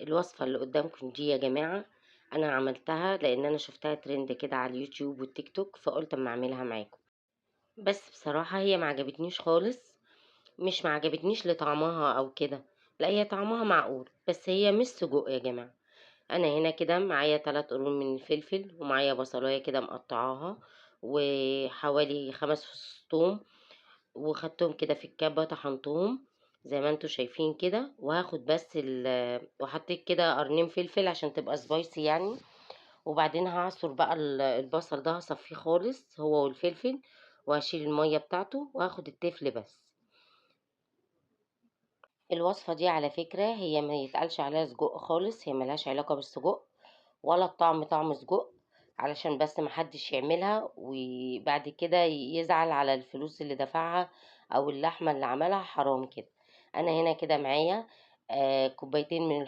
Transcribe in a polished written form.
الوصفة اللي قدامكم دي يا جماعة أنا عملتها لأن أنا شفتها ترند كده على اليوتيوب والتيك توك، فقلت أما أعملها معاكم. بس بصراحة هي معجبتنيش خالص، مش معجبتنيش لطعمها أو كده، لا هي طعمها معقول بس هي مش سجق يا جماعة. أنا هنا كده معايا 3 قرون من الفلفل، ومعايا بصلاية كده مقطعاها، وحوالي 5 فصوص توم، وخدتهم كده في الكبة طحنتهم زي ما انتوا شايفين كده. وهاخد بس وحطيت كده قرنين فلفل عشان تبقى سبايسي يعني. وبعدين هعصر بقى البصل ده، هصفيه خالص هو والفلفل، وهشيل المية بتاعته، وهاخد التفل بس. الوصفة دي على فكرة هي ما يتقالش عليها سجق خالص، هي ملهاش علاقة بالسجق ولا الطعم طعم سجق، علشان بس محدش يعملها وبعد كده يزعل على الفلوس اللي دفعها او اللحمة اللي عملها، حرام كده. انا هنا كده معايا كوبايتين من